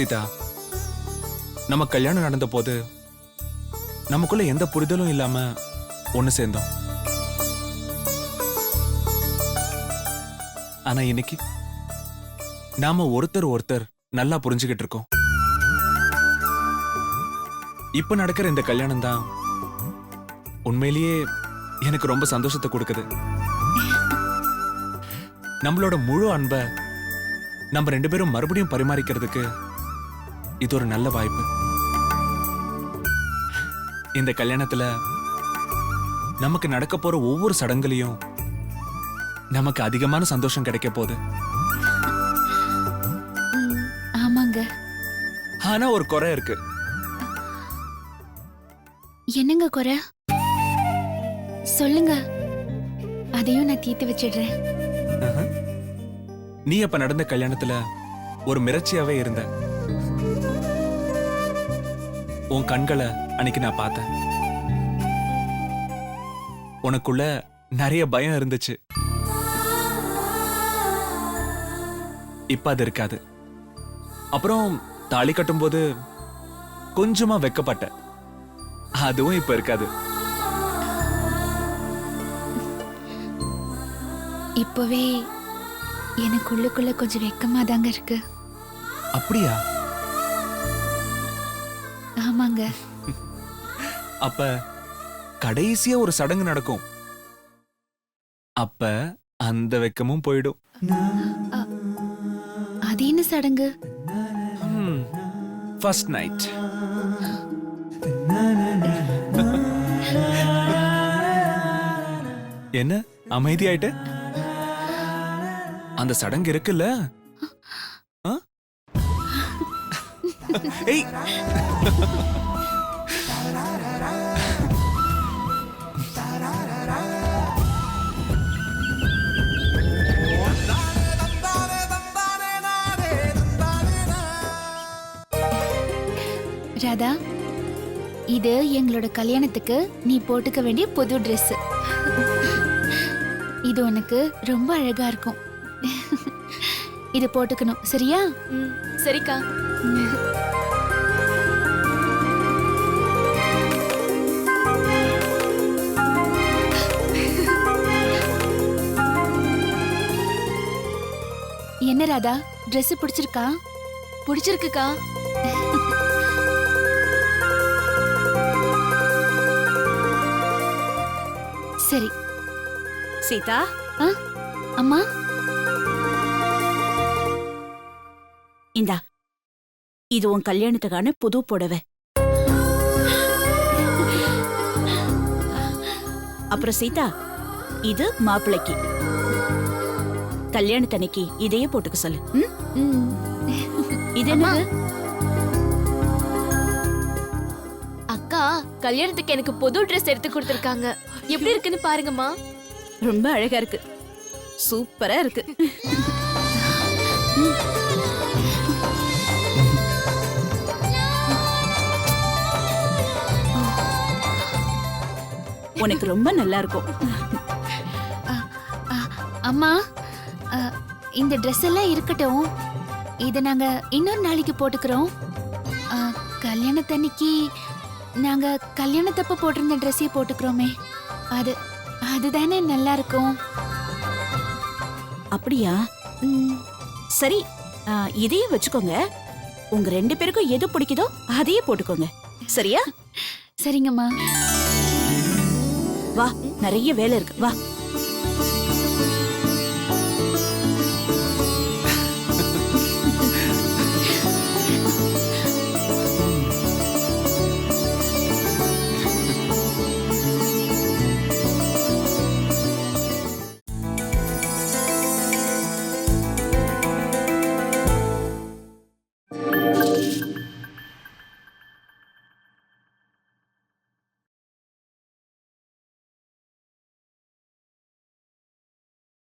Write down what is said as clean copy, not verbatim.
சீதா, நம்ம கல்யாணம் நடந்த போது நமக்குள்ள எந்த புரிதலும் இல்லாம ஒண்ணு சேர்ந்தோம். ஆனா இன்னைக்கு நாம ஒருத்தர் நல்லா புரிஞ்சுகிட்டு இருக்கோம். இப்ப நடக்கிற இந்த கல்யாணம் தான் உண்மையிலேயே எனக்கு ரொம்ப சந்தோஷத்தை கொடுக்குது. நம்மளோட முழு அன்பை நம்ம 2 பேரும் மறுபடியும் பரிமாறிக்கிறதுக்கு இது ஒரு நல்ல வாய்ப்பு. இந்த கல்யாணத்துல நமக்கு நடக்க போற ஒவ்வொரு சடங்குலையும் நமக்கு அதிகமான சந்தோஷம் கிடைக்க போகுது. ஆமாங்க. ஆனா ஒரு குறை இருக்கு. என்னங்க குறை? சொல்லுங்க, அதையும் நான் தீர்த்து வச்சிடுறேன். நீ அப்ப நடந்த கல்யாணத்துல ஒரு மிரட்சியாவே இருந்த. உன் கண்களை அன்னைக்கு நான் பார்த்தேன். உனக்குள்ள நிறைய பயம் இருந்துச்சு. இப்ப அது இருக்காது. அப்புறம் தாலி கட்டும்போது கொஞ்சமா வெக்கப்பட்ட, அதுவும் இப்ப இருக்காது. இப்பவே எனக்குள்ளுக்குள்ள கொஞ்சம் வெக்கமா தாங்க இருக்கு. அப்படியா? ஆமாங்க. அப்ப கடைசியா ஒரு சடங்கு நடக்கும். அப்ப அந்த வெக்கமும் போயிடும். அது என்ன சடங்கு? First night. என்ன அமைதியாயிட்டு? அந்த சடங்கு இருக்குல்ல? ஏய், ராதா, இது எங்களோட கல்யாணத்துக்கு நீ போட்டுக்க வேண்டிய புது Dress. இது உனக்கு ரொம்ப அழகா இருக்கும். இது போட்டுக்கணும், சரியா? சரிக்கா. என்ன ராதா, Dress பிடிச்சிருக்கா? பிடிச்சிருக்குக்கா. சரி. சீதா, அம்மா, இந்தா, இது உன் கல்யாணத்துக்கான புது புடவை. அப்புறம் சீதா, இது மாப்பிள்ளைக்கு. கல்யாணத்தன்னைக்கு இதையே போட்டுக்க சொல்லு. இது என்னது? அக்கா கல்யாணத்துக்கு எனக்கு புது Dress எடுத்து கொடுத்திருக்காங்க. எப்படி இருக்குன்னு பாருங்கம்மா. ரொம்ப அழகா இருக்கு. சூப்பரா இருக்கு. உனக்கு ரொம்ப நல்லா இருக்கும். அம்மா, இந்த Dress எல்லாம் இருக்கட்டும். இத நாங்க இன்னொரு நாளைக்கு போட்டுக்கிறோம். கல்யாணத்தன்னைக்கு நாங்க கல்யாணத்தப்ப போட்டிருந்த Dress-ஐ போட்டுக்கிறோமே, அதுதானே நல்லா இருக்கும். அப்படியா? சரி, இதையே வச்சுக்கோங்க. உங்க 2 பேருக்கும் எது பிடிக்குதோ அதையே போட்டுக்கோங்க, சரியா? சரிங்கம்மா. வா, நிறைய வேலை இருக்கு, வா.